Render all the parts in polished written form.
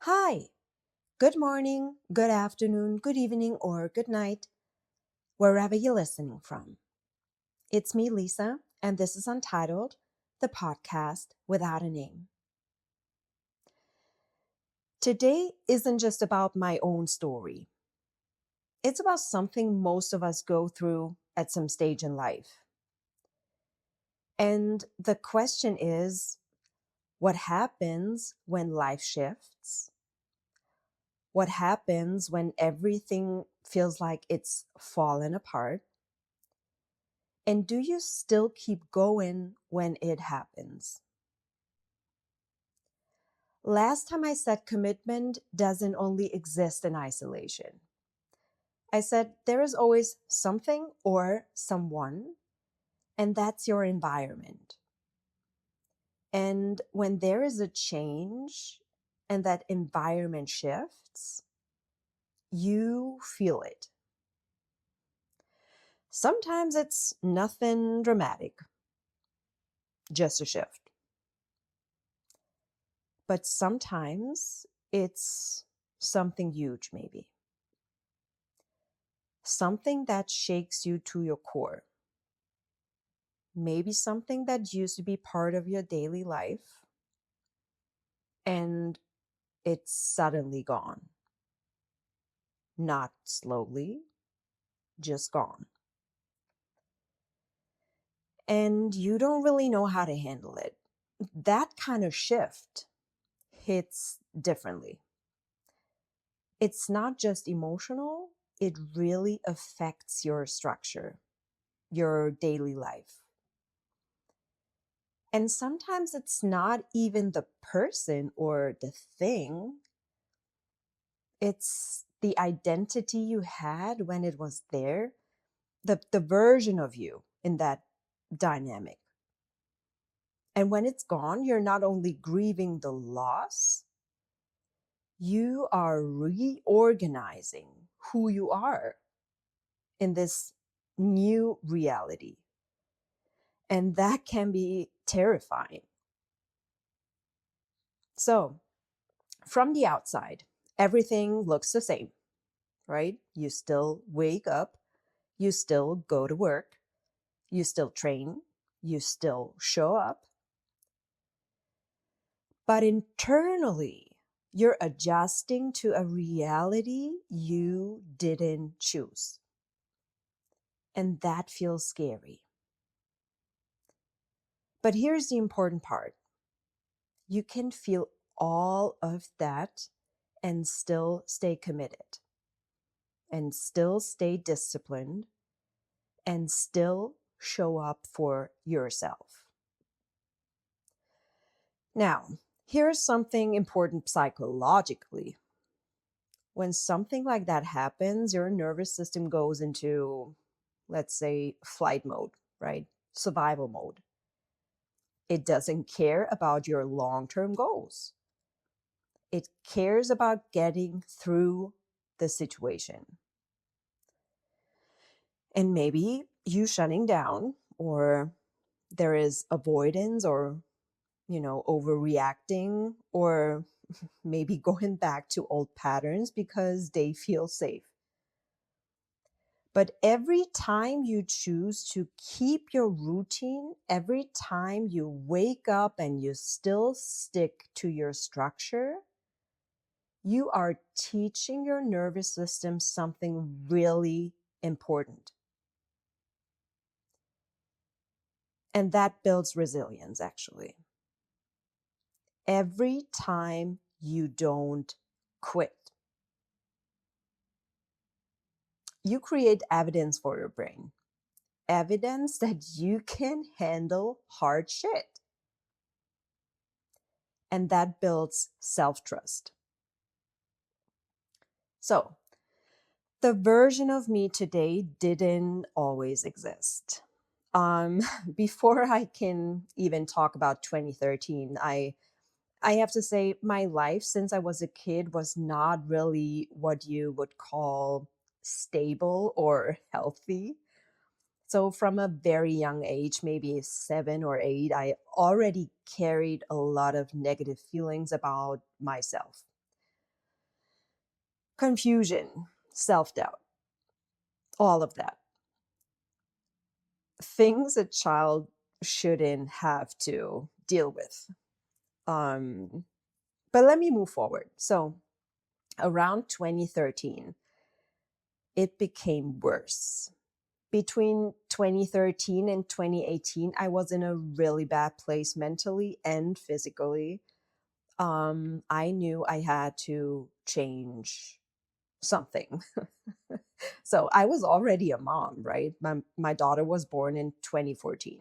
Hi, good morning, good afternoon, good evening, or good night, wherever you're listening from. It's me, Lisa, and this is Untitled, the podcast without a name. Today isn't just about my own story, it's about something most of us go through at some stage in life. And the question is, what happens when life shifts? What happens when everything feels like it's fallen apart? And do you still keep going when it happens? Last time I said commitment doesn't only exist in isolation. I said there is always something or someone, and that's your environment. And when there is a change and that environment shifts, you feel it. Sometimes it's nothing dramatic, just a shift. But sometimes it's something huge, maybe. Something that shakes you to your core. Maybe something that used to be part of your daily life and it's suddenly gone. Not slowly, just gone. And you don't really know how to handle it. That kind of shift hits differently. It's not just emotional, it really affects your structure, your daily life. And sometimes it's not even the person or the thing, it's the identity you had when it was there, the version of you in that dynamic. And when it's gone, you're not only grieving the loss, you are reorganizing who you are in this new reality. And that can be terrifying. So, from the outside, everything looks the same, right? You still wake up, you still go to work, you still train, you still show up. But internally, you're adjusting to a reality you didn't choose. And that feels scary. But here's the important part. You can feel all of that and still stay committed and still stay disciplined and still show up for yourself. Now, here's something important psychologically. When something like that happens, your nervous system goes into, let's say, flight mode, right? Survival mode. It doesn't care about your long-term goals. It cares about getting through the situation. And maybe you shutting down, or there is avoidance, or overreacting, or maybe going back to old patterns because they feel safe. But every time you choose to keep your routine, every time you wake up and you still stick to your structure, you are teaching your nervous system something really important. And that builds resilience, actually. Every time you don't quit, you create evidence for your brain. Evidence that you can handle hard shit. And that builds self-trust. So, the version of me today didn't always exist. Before I can even talk about 2013, I have to say my life since I was a kid was not really what you would call stable or healthy. So from a very young age, maybe 7 or 8, I already carried a lot of negative feelings about myself. confusion, self-doubt, all of that. Things a child shouldn't have to deal with. Um, but let me move forward. So around 2013, it became worse. Between 2013 and 2018, I was in a really bad place mentally and physically. I knew I had to change something. So I was already a mom, right? My daughter was born in 2014.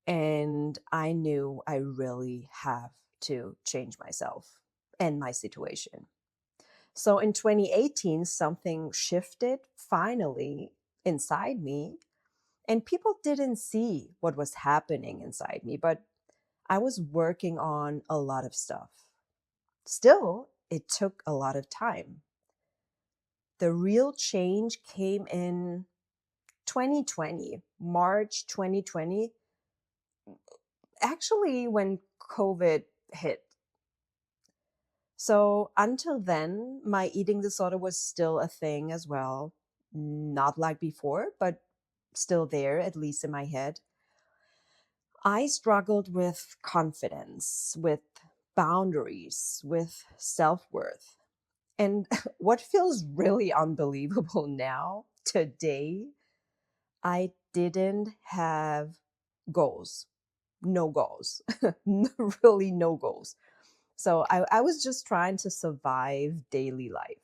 And I knew I really have to change myself and my situation. So in 2018, something shifted finally inside me. And people didn't see what was happening inside me, but I was working on a lot of stuff. Still, it took a lot of time. The real change came in 2020, March 2020, actually, when COVID hit. So until then, my eating disorder was still a thing as well. Not like before, but still there, at least in my head. I struggled with confidence, with boundaries, with self-worth. And what feels really unbelievable now, today, I didn't have goals. No goals. Really no goals. So I was just trying to survive daily life.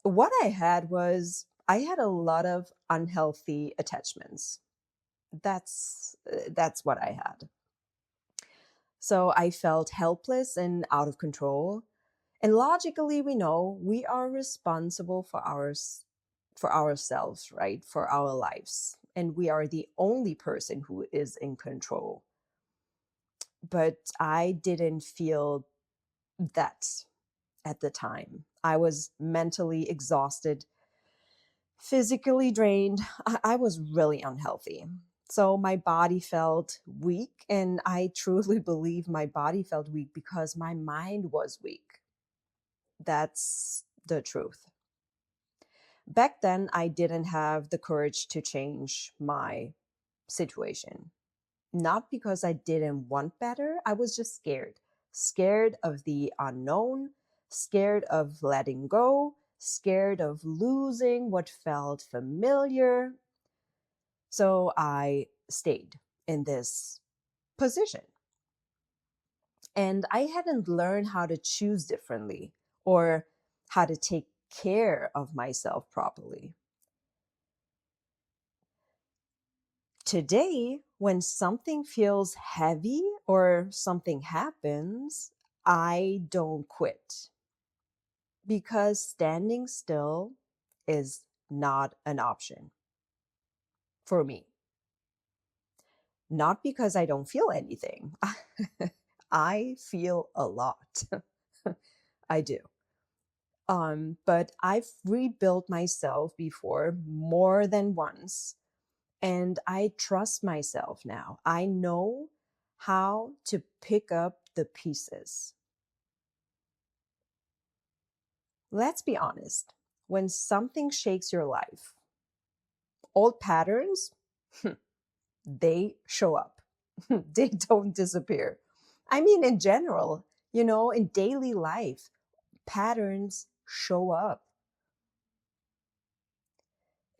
What I had a lot of unhealthy attachments. That's what I had. So I felt helpless and out of control. And logically, we know we are responsible for for ourselves, right? For our lives. And we are the only person who is in control. But I didn't feel that at the time. I was mentally exhausted, physically drained. I was really unhealthy. So my body felt weak, and I truly believe my body felt weak because my mind was weak. That's the truth. Back then, I didn't have the courage to change my situation. Not because I didn't want better, I was just scared. Scared of the unknown, scared of letting go, scared of losing what felt familiar. So I stayed in this position. And I hadn't learned how to choose differently or how to take care of myself properly. Today, when something feels heavy or something happens, I don't quit because standing still is not an option for me. Not because I don't feel anything. I feel a lot. I do. But I've rebuilt myself before more than once, and I trust myself now. I know how to pick up the pieces. Let's be honest. When something shakes your life, old patterns, they show up. They don't disappear. I mean, in general, in daily life, patterns show up,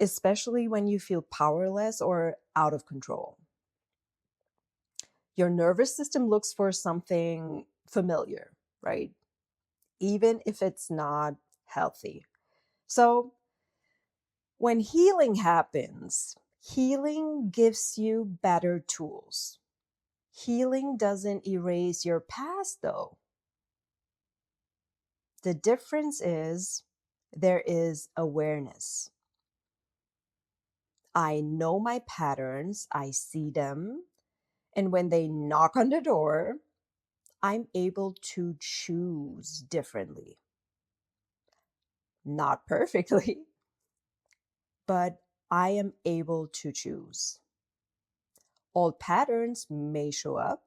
especially when you feel powerless or out of control. Your nervous system looks for something familiar, right? Even if it's not healthy. So when healing happens, healing gives you better tools. Healing doesn't erase your past, though. The difference is there is awareness. I know my patterns, I see them, and when they knock on the door, I'm able to choose differently. Not perfectly, but I am able to choose. Old patterns may show up,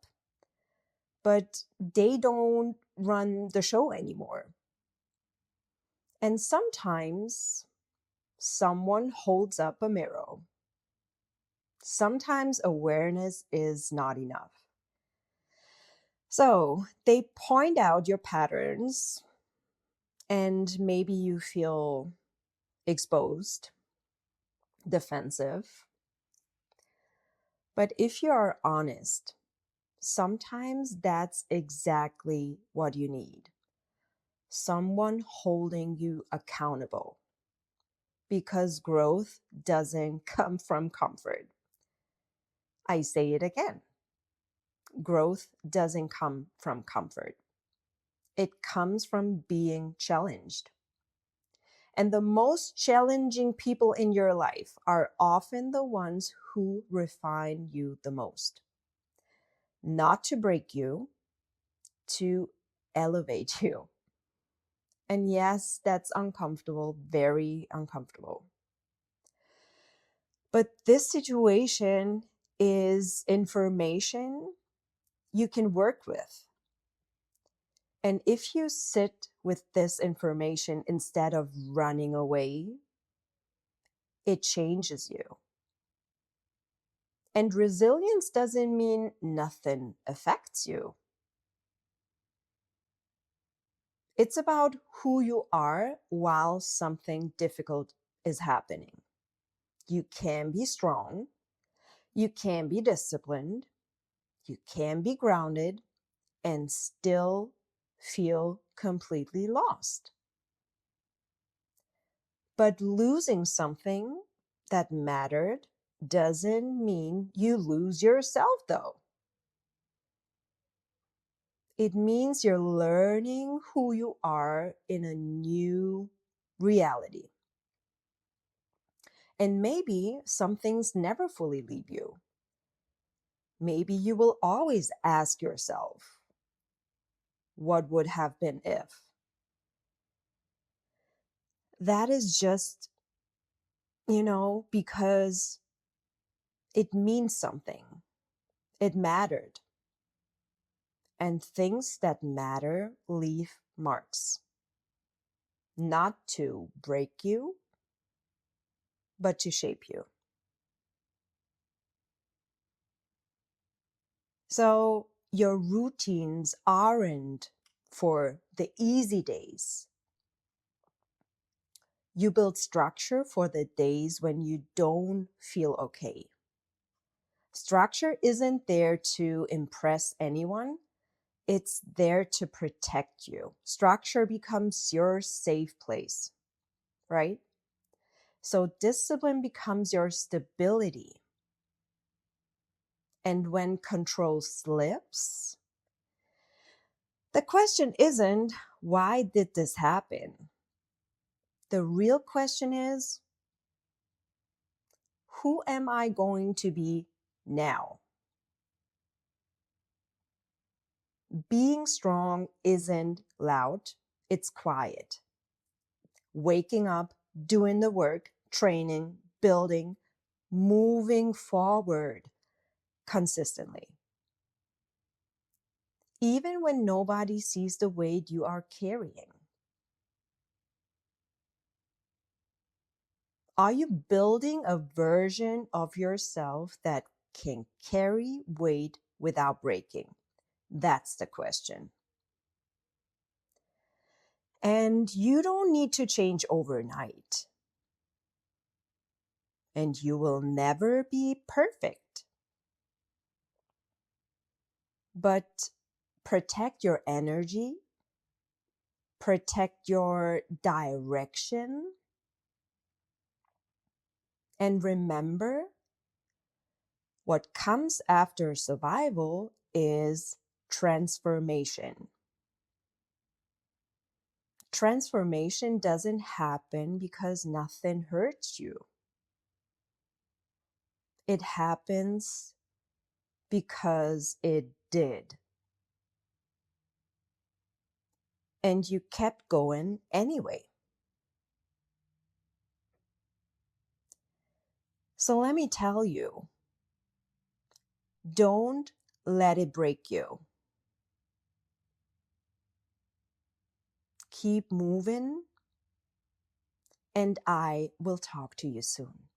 but they don't run the show anymore. And sometimes someone holds up a mirror. Sometimes awareness is not enough. So they point out your patterns, and maybe you feel exposed, defensive. But if you are honest, sometimes that's exactly what you need. Someone holding you accountable. Because growth doesn't come from comfort. I say it again. Growth doesn't come from comfort. It comes from being challenged. And the most challenging people in your life are often the ones who refine you the most. Not to break you, to elevate you. And yes, that's uncomfortable, very uncomfortable. But this situation is information you can work with. And if you sit with this information instead of running away, it changes you. And resilience doesn't mean nothing affects you. It's about who you are while something difficult is happening. You can be strong, you can be disciplined, you can be grounded, and still feel completely lost. But losing something that mattered doesn't mean you lose yourself, though. It means you're learning who you are in a new reality. And maybe some things never fully leave you. Maybe you will always ask yourself, what would have been if? That is just, because it means something. It mattered. And things that matter leave marks. Not to break you, but to shape you. So your routines aren't for the easy days. You build structure for the days when you don't feel okay. Structure isn't there to impress anyone. It's there to protect you. Structure becomes your safe place, right? So discipline becomes your stability. And when control slips, the question isn't, why did this happen? The real question is, who am I going to be now? Being strong isn't loud, it's quiet. Waking up, doing the work, training, building, moving forward consistently. Even when nobody sees the weight you are carrying. Are you building a version of yourself that can carry weight without breaking? That's the question. And you don't need to change overnight. And you will never be perfect. But protect your energy, protect your direction, and remember, what comes after survival is transformation. Transformation doesn't happen because nothing hurts you. It happens because it did. And you kept going anyway. So let me tell you, don't let it break you. keep moving, and I will talk to you soon.